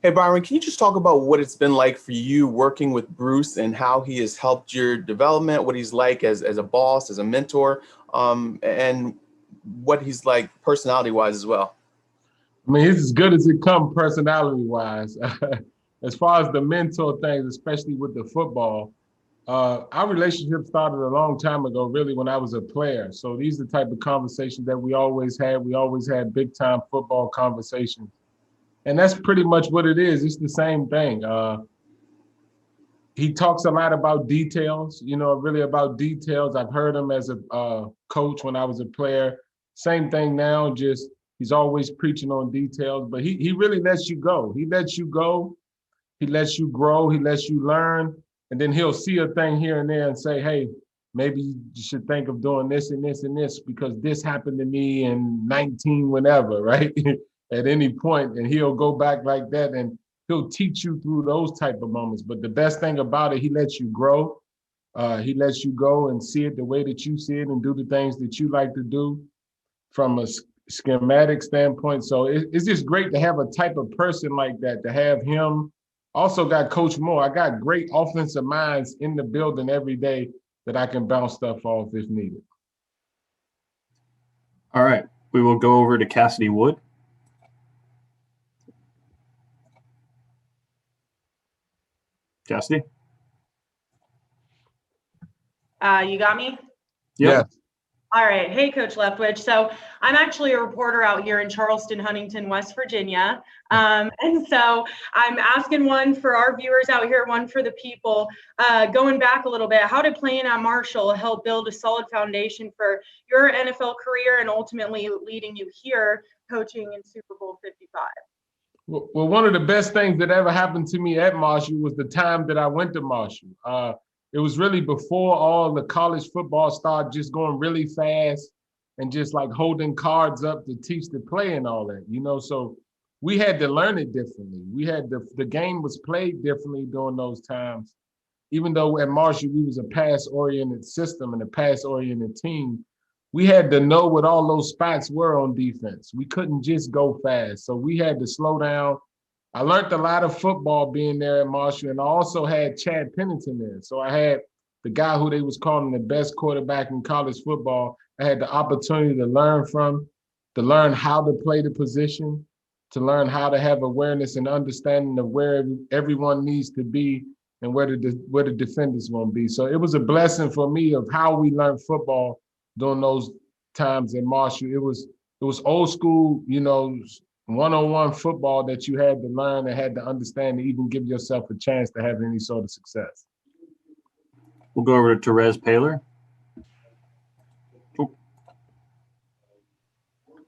Hey, Byron, can you just talk about what it's been like for you working with Bruce and how he has helped your development, what he's like as a boss, as a mentor, and what he's like personality-wise as well? I mean, he's as good as it comes personality-wise. As far as the mentor things, especially with the football, our relationship started a long time ago, really, when I was a player. So these are the type of conversations that we always had. We always had big-time football conversations. And that's pretty much what it is. It's the same thing. He talks a lot about details, really about details. I've heard him as a coach when I was a player. Same thing now, just he's always preaching on details, but he really lets you go. He lets you go. He lets you grow. He lets you learn. And then he'll see a thing here and there and say, hey, maybe you should think of doing this and this and this because this happened to me in 19 whenever, right? At any point, and he'll go back like that and he'll teach you through those type of moments. But the best thing about it, he lets you grow. He lets you go and see it the way that you see it and do the things that you like to do from a schematic standpoint. So it's just great to have a type of person like that, to have him. Also got Coach Moore. I got great offensive minds in the building every day that I can bounce stuff off if needed. All right, we will go over to Cassidy Wood. Cassidy? You got me? Yep. Yeah. All right. Hey, Coach Leftwich. So I'm actually a reporter out here in Charleston, Huntington, West Virginia. And so I'm asking one for our viewers out here, one for the people. Going back a little bit, how did playing at Marshall help build a solid foundation for your NFL career and ultimately leading you here coaching in Super Bowl 55? Well, one of the best things that ever happened to me at Marshall was the time that I went to Marshall. It was really before all the college football started just going really fast and just like holding cards up to teach the play and all that, so we had to learn it differently. We had the game was played differently during those times. Even though at Marshall, we was a pass-oriented system and a pass-oriented team, we had to know what all those spots were on defense. We couldn't just go fast. So we had to slow down. I learned a lot of football being there at Marshall, and I also had Chad Pennington there. So I had the guy who they was calling the best quarterback in college football. I had the opportunity to learn from, to learn how to play the position, to learn how to have awareness and understanding of where everyone needs to be and where the defenders going to be. So it was a blessing for me of how we learned football during those times at Marshall. It was old school, one-on-one football that you had to learn and had to understand to even give yourself a chance to have any sort of success. We'll go over to Therese Paylor. Oh.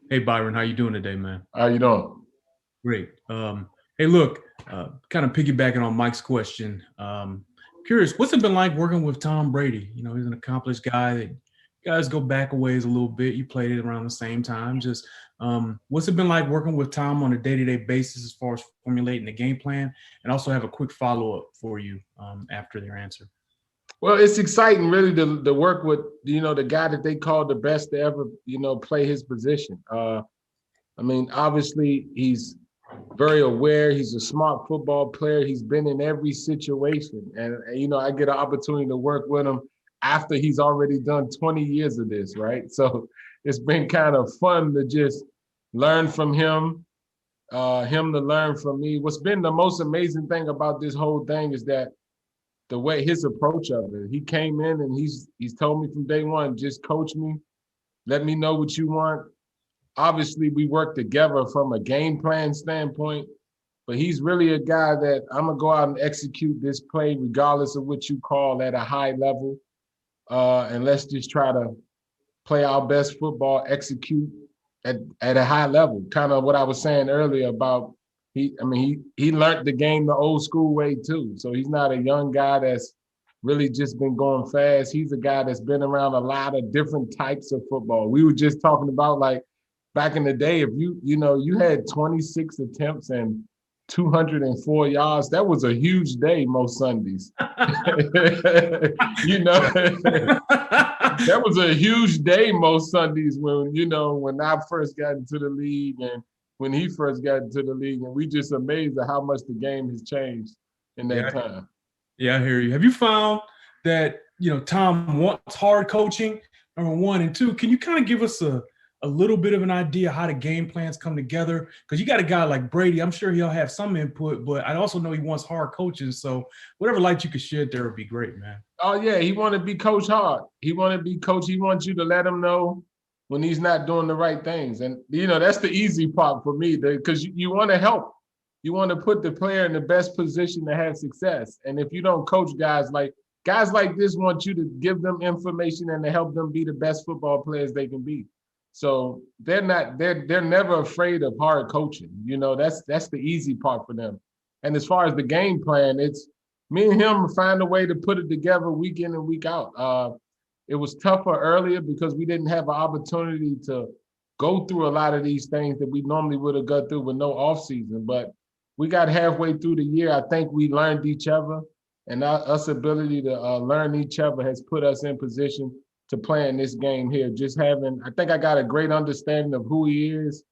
Hey, Byron, how you doing today, man? How you doing? Great. Hey, look, kind of piggybacking on Mike's question. Curious, what's it been like working with Tom Brady? He's an accomplished guy that you guys go back a ways a little bit. You played it around the same time. Just what's it been like working with Tom on a day-to-day basis as far as formulating the game plan? And also have a quick follow-up for you after their answer. Well, it's exciting really to work with, the guy that they call the best to ever, play his position. Obviously he's very aware. He's a smart football player. He's been in every situation. And I get an opportunity to work with him after he's already done 20 years of this, right? So it's been kind of fun to just learn from him, him to learn from me. What's been the most amazing thing about this whole thing is that the way his approach of it, he came in and he's told me from day one, just coach me, let me know what you want. Obviously, we work together from a game plan standpoint, but he's really a guy that I'm gonna go out and execute this play regardless of what you call at a high level. And let's just try to play our best football, execute at a high level. Kind of what I was saying earlier about he learned the game the old school way too. So he's not a young guy that's really just been going fast. He's a guy that's been around a lot of different types of football. We were just talking about like back in the day, if you had 26 attempts and 204 yards. That was a huge day most Sundays. You know, that was a huge day most Sundays when I first got into the league and when he first got into the league. And we just amazed at how much the game has changed in that time. Yeah, I hear you. Have you found that, Tom wants hard coaching, number one, and two, can you kind of give us a little bit of an idea how the game plans come together? Because you got a guy like Brady, I'm sure he'll have some input, but I also know he wants hard coaching. So whatever light you could shed there would be great, man. Oh, yeah, he want to be coached hard. He want to be coached. He wants you to let him know when he's not doing the right things. And, that's the easy part for me because you want to help. You want to put the player in the best position to have success. And if you don't coach guys like this want you to give them information and to help them be the best football players they can be. So they're never afraid of hard coaching. That's the easy part for them. And as far as the game plan, it's me and him find a way to put it together week in and week out. It was tougher earlier because we didn't have an opportunity to go through a lot of these things that we normally would have got through with no off season. But we got halfway through the year. I think we learned each other, and us ability to learn each other has put us in position to play in this game here. I think I got a great understanding of who he is,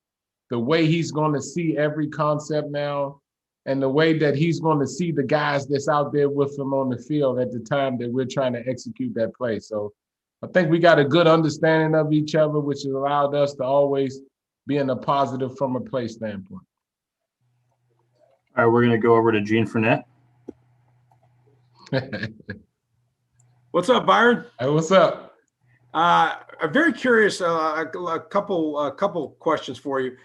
the way he's going to see every concept now, and the way that he's going to see the guys that's out there with him on the field at the time that we're trying to execute that play. So I think we got a good understanding of each other, which has allowed us to always be in a positive from a play standpoint. All right, we're going to go over to Gene Fournette. What's up, Byron? Hey, what's up? I'm very curious. A couple questions for you.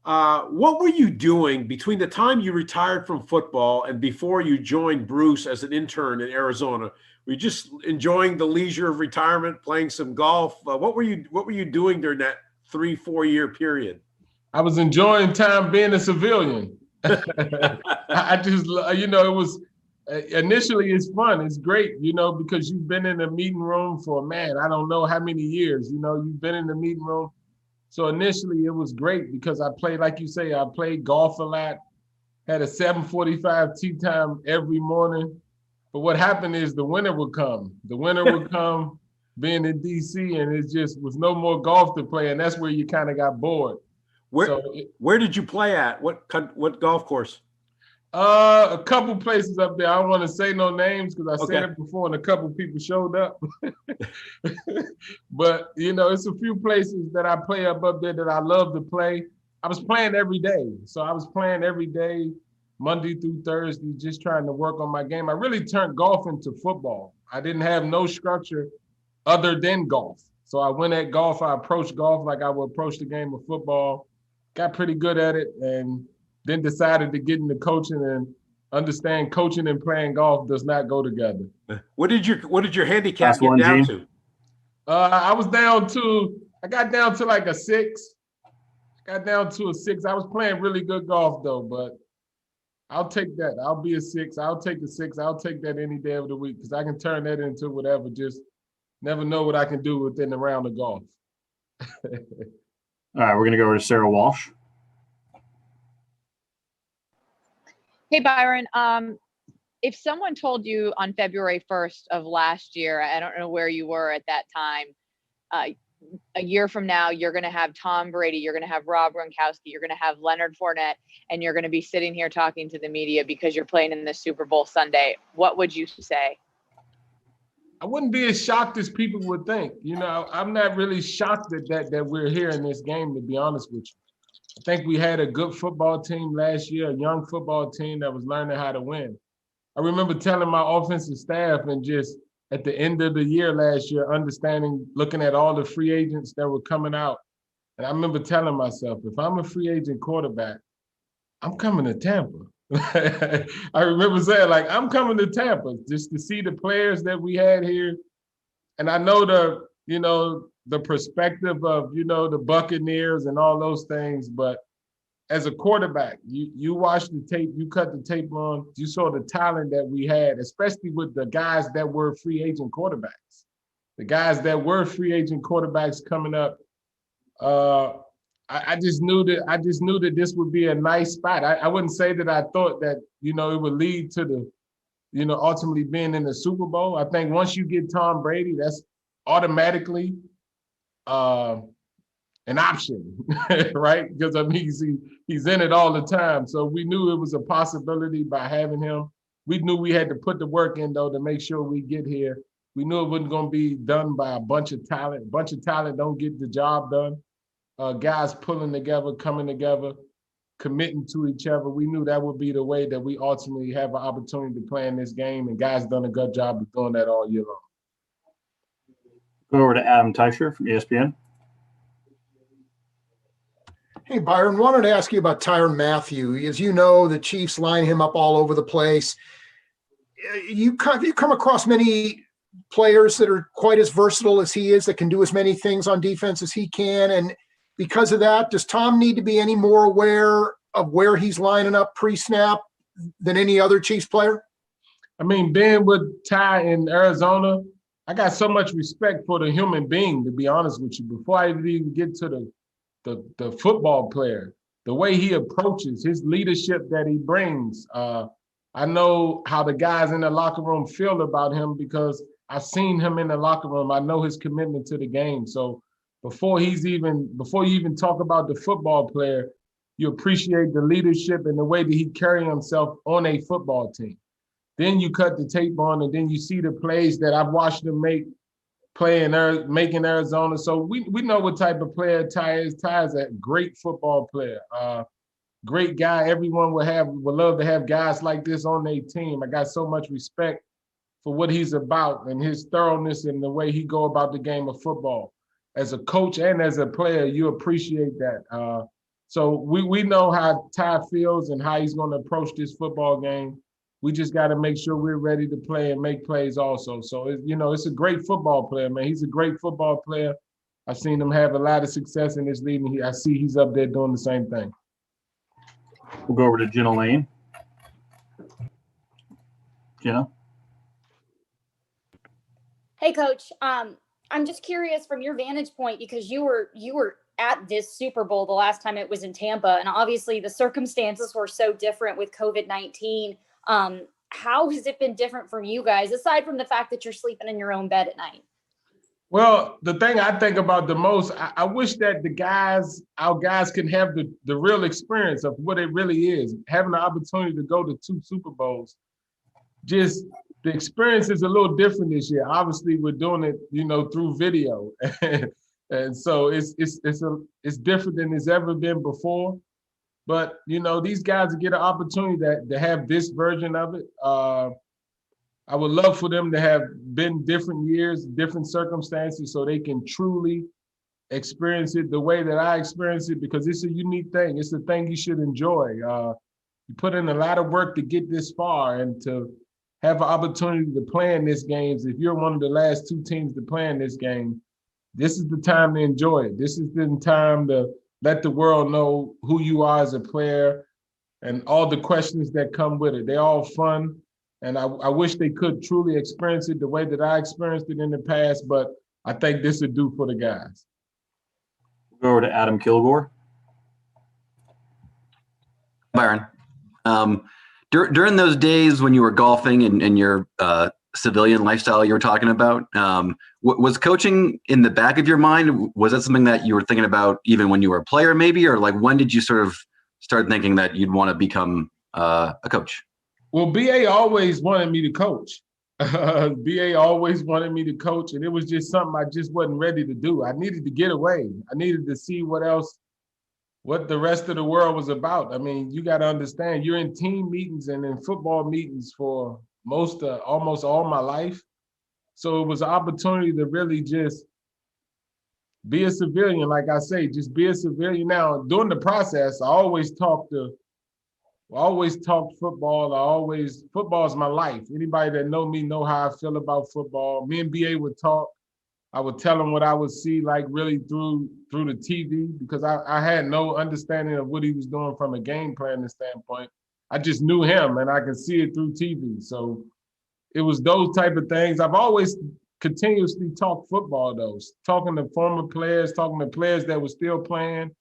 What were you doing between the time you retired from football and before you joined Bruce as an intern in Arizona? Were you just enjoying the leisure of retirement, playing some golf? What were you doing during that 3-4 year period? I was enjoying time being a civilian. I just, it was initially it's fun. It's great, because you've been in the meeting room for, man, I don't know how many years, you've been in the meeting room. So initially it was great because I played, like you say, I played golf a lot, had a 7:45 tee time every morning. But what happened is the winter would come. The winter would come being in DC and it just was no more golf to play. And that's where you kind of got bored. Where did you play at? What golf course? A couple places up there. I don't want to say no names because I said it before and a couple people showed up. But, it's a few places that I play up there that I love to play. I was playing every day. So I was playing every day, Monday through Thursday, just trying to work on my game. I really turned golf into football. I didn't have no structure other than golf. So I went at golf. I approached golf like I would approach the game of football. Got pretty good at it, and then decided to get into coaching and understand coaching and playing golf does not go together. What did your handicap get down to? I got down to like a 6. I got down to a 6. I was playing really good golf though, but I'll take that. I'll be a 6. I'll take the 6. I'll take that any day of the week because I can turn that into whatever. Just never know what I can do within a round of golf. All right, we're going to go over to Sarah Walsh. Hey, Byron. If someone told you on February 1st of last year, I don't know where you were at that time, a year from now, you're going to have Tom Brady, you're going to have Rob Gronkowski, you're going to have Leonard Fournette, and you're going to be sitting here talking to the media because you're playing in the Super Bowl Sunday, what would you say? I wouldn't be as shocked as people would think. I'm not really shocked that we're here in this game, to be honest with you. I think we had a good football team last year, a young football team that was learning how to win. I remember telling my offensive staff and just at the end of the year last year, looking at all the free agents that were coming out. And I remember telling myself, if I'm a free agent quarterback, I'm coming to Tampa. I remember saying, I'm coming to Tampa just to see the players that we had here. And I know the perspective of, the Buccaneers and all those things. But as a quarterback, you watched the tape, you cut the tape on, you saw the talent that we had, especially with the guys that were free agent quarterbacks. The guys that were free agent quarterbacks coming up, I just knew that this would be a nice spot. I wouldn't say that I thought that, it would lead to the, ultimately being in the Super Bowl. I think once you get Tom Brady, that's automatically an option, right? Because I mean, he's in it all the time. So we knew it was a possibility by having him. We knew we had to put the work in though to make sure we get here. We knew it wasn't going to be done by a bunch of talent. A bunch of talent don't get the job done. Guys pulling together, coming together, committing to each other. We knew that would be the way that we ultimately have an opportunity to play in this game, and guys done a good job of doing that all year long. Go over to Adam Teicher from ESPN. Hey, Byron, wanted to ask you about Tyrann Mathieu. As you know, the Chiefs line him up all over the place. You come across many players that are quite as versatile as he is, that can do as many things on defense as he can. And because of that, does Tom need to be any more aware of where he's lining up pre-snap than any other Chiefs player? I mean, being with Ty in Arizona, I got so much respect for the human being, to be honest with you. Before I even get to the football player, the way he approaches, his leadership that he brings. I know how the guys in the locker room feel about him because I've seen him in the locker room. I know his commitment to the game. So before you even talk about the football player, you appreciate the leadership and the way that he carries himself on a football team. Then you cut the tape on, and then you see the plays that I've watched him make in Arizona. So we know what type of player Ty is. Ty is a great football player, great guy. Everyone would love to have guys like this on their team. I got so much respect for what he's about and his thoroughness and the way he go about the game of football. As a coach and as a player, you appreciate that. So we know how Ty feels and how he's going to approach this football game. We just got to make sure we're ready to play and make plays also. So, it's a great football player, man. He's a great football player. I've seen him have a lot of success in this league, and I see he's up there doing the same thing. We'll go over to Jenna Lane. Jenna? Hey, Coach. I'm just curious from your vantage point, because you were at this Super Bowl the last time it was in Tampa, and obviously the circumstances were so different with COVID-19. How has it been different for you guys, aside from the fact that you're sleeping in your own bed at night? Well, the thing I think about the most, I wish that our guys can have the real experience of what it really is. Having the opportunity to go to 2 Super Bowls, just the experience is a little different this year. Obviously, we're doing it, through video. And so it's different than it's ever been before. But, these guys get an opportunity to have this version of it. I would love for them to have been different years, different circumstances, so they can truly experience it the way that I experienced it, because it's a unique thing. It's a thing you should enjoy. You put in a lot of work to get this far, and to have an opportunity to play in this games. If you're one of the last 2 teams to play in this game, this is the time to enjoy it. This is the time to let the world know who you are as a player and all the questions that come with it. They're all fun. And I wish they could truly experience it the way that I experienced it in the past, but I think this would do for the guys. We'll go over to Adam Kilgore. Byron, during those days when you were golfing and your civilian lifestyle you were talking about, was coaching in the back of your mind? Was that something that you were thinking about even when you were a player maybe? Or like, when did you sort of start thinking that you'd want to become a coach? Well, BA always wanted me to coach. BA always wanted me to coach, and it was just something I just wasn't ready to do. I needed to get away. I needed to see what the rest of the world was about. I mean, you got to understand, you're in team meetings and in football meetings for almost all my life. So it was an opportunity to really just be a civilian. Like I say, just be a civilian. Now, during the process, I always talked football. Football is my life. Anybody that know me know how I feel about football. Me and BA would talk. I would tell him what I would see, like really through the TV, because I had no understanding of what he was doing from a game planning standpoint. I just knew him, and I could see it through TV. So it was those type of things. I've always continuously talked football, though, talking to former players, talking to players that were still playing,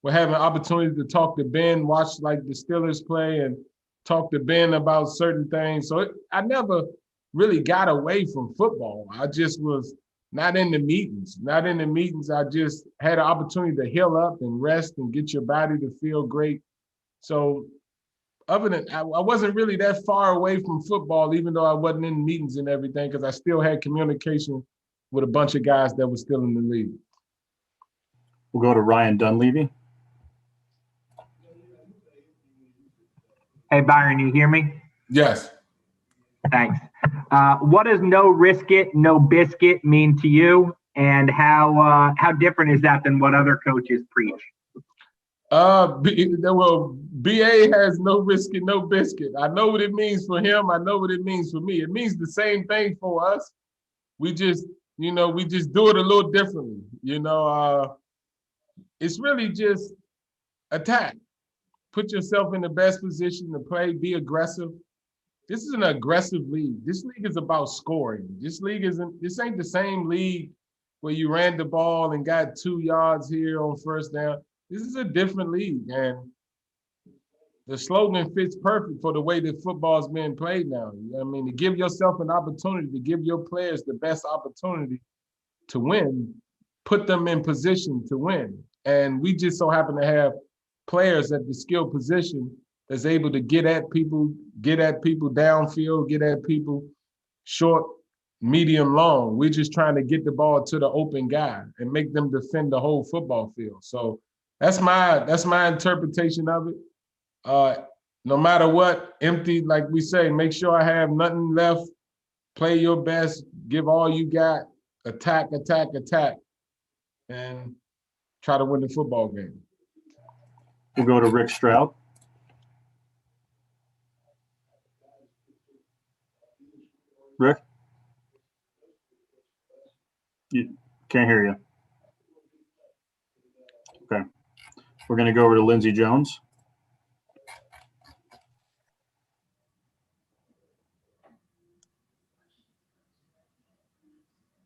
would have an opportunity to talk to Ben, watch like the Steelers play and talk to Ben about certain things. So I never really got away from football. I just was not in the meetings. I just had an opportunity to heal up and rest and get your body to feel great. So other than, I wasn't really that far away from football, even though I wasn't in meetings and everything, because I still had communication with a bunch of guys that were still in the league. We'll go to Ryan Dunleavy. Hey, Byron, you hear me? Yes. Thanks. What does no risk it, no biscuit mean to you? And how different is that than what other coaches preach? Well, BA has no risk it, no biscuit. I know what it means for him. I know what it means for me. It means the same thing for us. We just do it a little differently. It's really just attack. Put yourself in the best position to play, be aggressive. This is an aggressive league. This league is about scoring. This ain't the same league where you ran the ball and got 2 yards here on first down. This is a different league, and the slogan fits perfect for the way that football is being played now. I mean, to give yourself an opportunity, to give your players the best opportunity to win, put them in position to win. And we just so happen to have players at the skill position that's able to get at people downfield, get at people short, medium, long. We're just trying to get the ball to the open guy and make them defend the whole football field. So that's my interpretation of it. No matter what, empty, like we say, make sure I have nothing left. Play your best, give all you got, attack, and try to win the football game. We'll go to Rick Stroud. Rick? You can't hear you. Okay. We're going to go over to Lindsey Jones.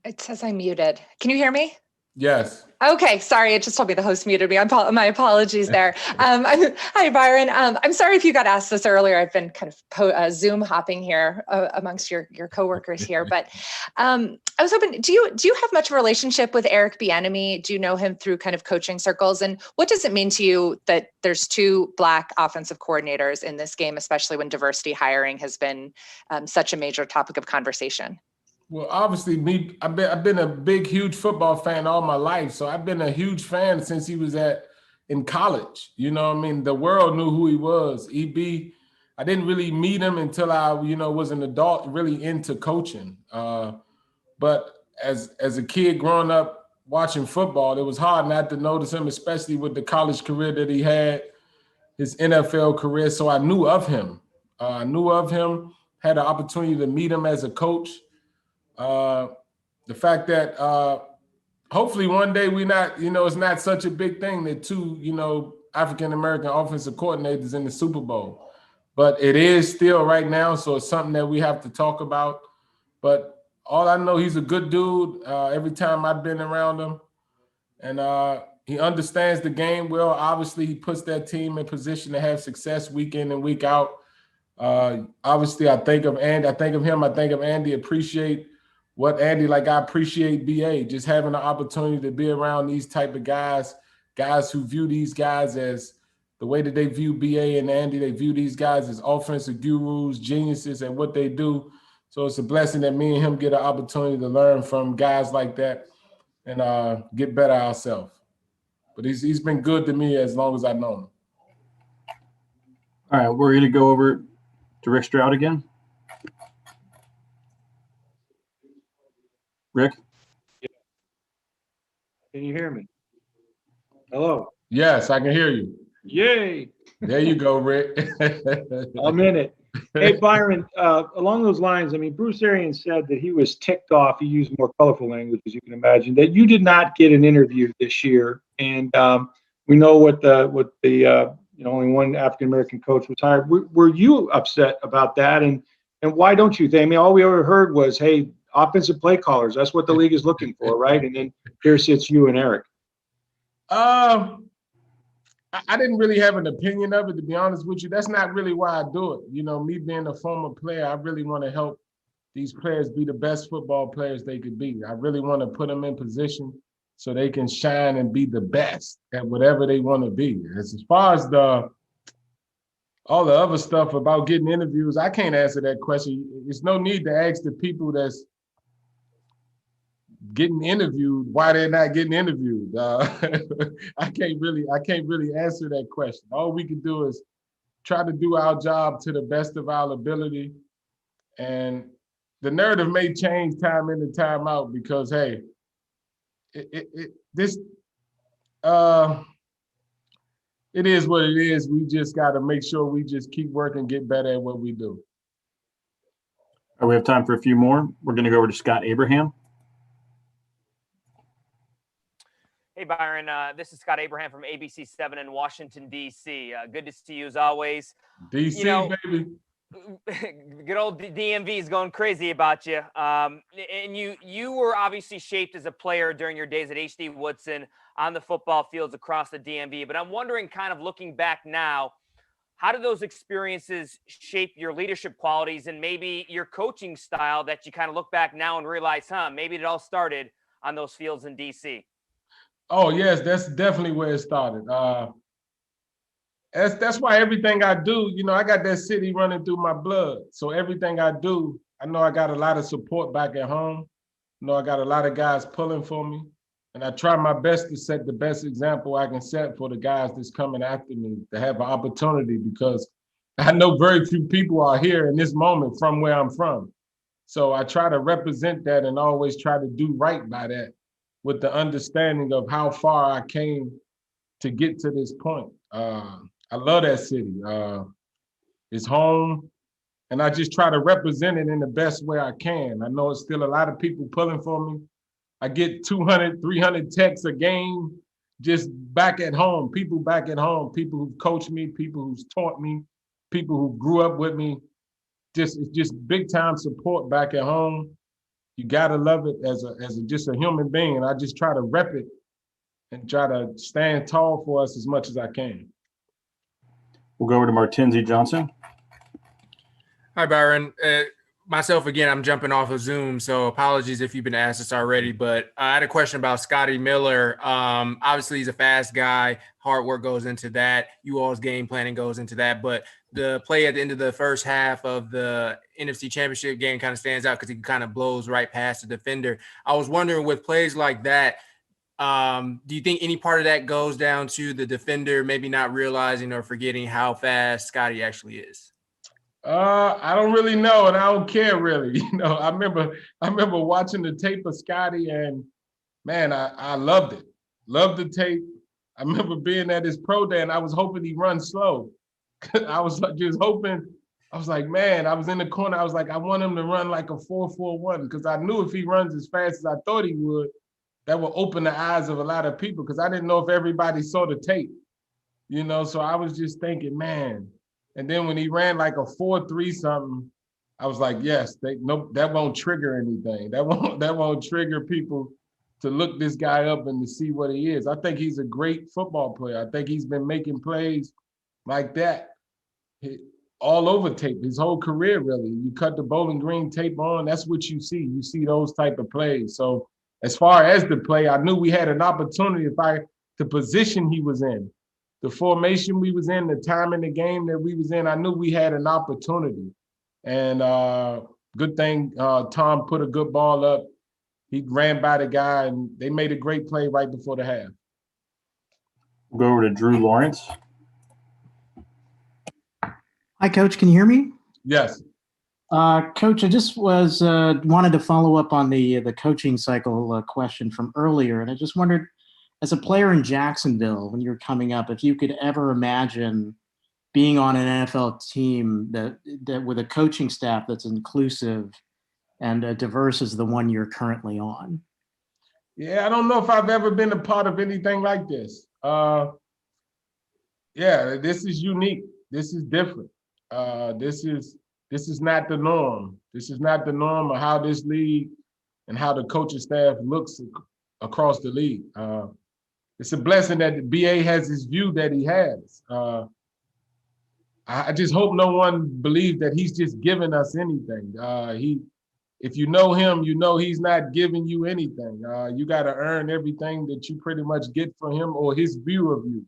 It says I'm muted. Can you hear me? Yes. Okay, sorry. It just told me the host muted me. My apologies there. Hi, Byron. I'm sorry if you got asked this earlier. I've been kind of Zoom hopping here amongst your coworkers here. But I was hoping, do you have much of a relationship with Eric Bieniemy? Do you know him through kind of coaching circles? And what does it mean to you that there's 2 Black offensive coordinators in this game, especially when diversity hiring has been such a major topic of conversation? Well, obviously, I've been a big, huge football fan all my life. So I've been a huge fan since he was in college. You know what I mean? The world knew who he was. EB, I didn't really meet him until I, was an adult really into coaching. But as a kid growing up watching football, it was hard not to notice him, especially with the college career that he had, his NFL career. So I knew of him. Had the opportunity to meet him as a coach. The fact that hopefully one day it's not such a big thing that 2, African-American offensive coordinators in the Super Bowl, but it is still right now. So it's something that we have to talk about. But all I know, he's a good dude. Every time I've been around him, and he understands the game well. Obviously, he puts that team in position to have success week in and week out. Obviously, I think of Andy, appreciate what Andy, like I appreciate BA, just having the opportunity to be around these type of guys who view these guys as the way that they view BA and Andy, they view these guys as offensive gurus, geniuses at what they do. So it's a blessing that me and him get an opportunity to learn from guys like that and get better ourselves. But he's been good to me as long as I've known him. All right, we're going to go over to Rick Stroud again. Rick? Can you hear me? Hello? Yes, I can hear you. Yay. There you go, Rick. I'm in it. Hey, Byron, along those lines, Bruce Arians said that he was ticked off. He used more colorful language, as you can imagine, that you did not get an interview this year. And we know what the only one African-American coach was hired. Were you upset about that? And why don't you think? All we ever heard was, hey, offensive play callers. That's what the league is looking for, right? And then here sits you and Eric. I didn't really have an opinion of it, to be honest with you. That's not really why I do it. You know, me being a former player, I really want to help these players be the best football players they could be. I really want to put them in position so they can shine and be the best at whatever they want to be. As far as all the other stuff about getting interviews, I can't answer that question. There's no need to ask the people that's getting interviewed why they're not getting interviewed. I can't really answer that question. All we can do is try to do our job to the best of our ability. And the narrative may change time in and time out because, hey, it is what it is. We just got to make sure we just keep working, get better at what we do. All right, we have time for a few more. We're going to go over to Scott Abraham. Hey, Byron. This is Scott Abraham from ABC7 in Washington, D.C. Good to see you as always. D.C., baby. Good old DMV is going crazy about you. And you were obviously shaped as a player during your days at H.D. Woodson on the football fields across the DMV. But I'm wondering, kind of looking back now, how did those experiences shape your leadership qualities and maybe your coaching style that you kind of look back now and realize, maybe it all started on those fields in D.C.? Oh, yes, that's definitely where it started. That's why everything I do, you know, I got that city running through my blood. So everything I do, I know I got a lot of support back at home. You know, I got a lot of guys pulling for me. And I try my best to set the best example I can set for the guys that's coming after me to have an opportunity, because I know very few people are here in this moment from where I'm from. So I try to represent that and always try to do right by that, with the understanding of how far I came to get to this point. I love that city. It's home, and I just try to represent it in the best way I can. I know it's still a lot of people pulling for me. I get 200, 300 texts a game just back at home, people back at home, people who've coached me, people who's taught me, people who grew up with me. It's just big time support back at home. You gotta love it as just a human being. And I just try to rep it and try to stand tall for us as much as I can. We'll go over to Martinzi Johnson. Hi, Byron. Myself, again, I'm jumping off of Zoom, so apologies if you've been asked this already, but I had a question about Scotty Miller. Obviously, he's a fast guy. Hard work goes into that. You all's game planning goes into that, but the play at the end of the first half of the NFC Championship game kind of stands out because he kind of blows right past the defender. I was wondering, with plays like that, do you think any part of that goes down to the defender maybe not realizing or forgetting how fast Scotty actually is? I don't really know, and I don't care really. You know, I remember watching the tape of Scotty, and man, I loved it. Loved the tape. I remember being at his pro day, and I was hoping he'd run slow. I was just hoping. I was like, man, I was in the corner. I was like, I want him to run like a 4.41, because I knew if he runs as fast as I thought he would, that would open the eyes of a lot of people, because I didn't know if everybody saw the tape. You know, so I was just thinking, man. And then when he ran like a 4.3 something, I was like, yes, that won't trigger anything. That won't trigger people to look this guy up and to see what he is. I think he's a great football player. I think he's been making plays like that all over tape his whole career, really. You cut the Bowling Green tape on, that's what you see. You see those type of plays. So as far as the play, I knew we had an opportunity the position he was in, the formation we was in, the time in the game that we was in, I knew we had an opportunity. And good thing Tom put a good ball up. He ran by the guy, and they made a great play right before the half. We'll go over to Drew Lawrence. Hi, Coach. Can you hear me? Yes. Coach, I just wanted to follow up on the coaching cycle question from earlier, and I just wondered, as a player in Jacksonville, when you were coming up, if you could ever imagine being on an NFL team that with a coaching staff that's inclusive and diverse as the one you're currently on. Yeah, I don't know if I've ever been a part of anything like this. Yeah, this is unique. This is different. This is not the norm. This is not the norm of how this league and how the coaching staff looks across the league. it's a blessing that the BA has this view that he has. I just hope no one believes that he's just giving us anything. If you know him, you know he's not giving you anything. You got to earn everything that you pretty much get from him or his view of you.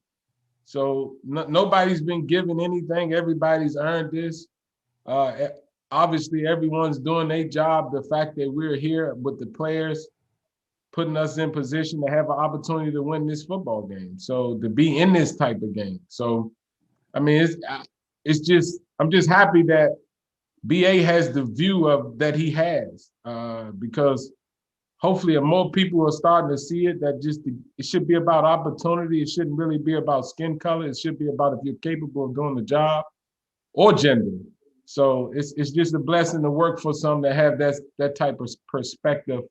So nobody's been given anything. Everybody's earned this. Obviously, everyone's doing their job. The fact that we're here with the players, putting us in position to have an opportunity to win this football game. So to be in this type of game. So, I mean, I'm just happy that BA has the view of that he has, because hopefully more people are starting to see it, that it should be about opportunity. It shouldn't really be about skin color. It should be about if you're capable of doing the job or gender. So it's just a blessing to work for some that have that type of perspective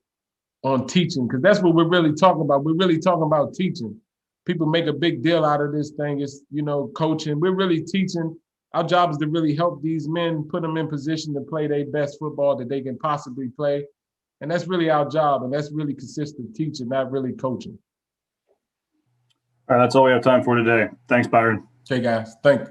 on teaching, because that's what we're really talking about. We're really talking about teaching. People make a big deal out of this thing. It's, coaching. We're really teaching. Our job is to really help these men, put them in position to play their best football that they can possibly play. And that's really our job. And that's really consistent teaching, not really coaching. All right, that's all we have time for today. Thanks, Byron. Okay, guys. Thanks.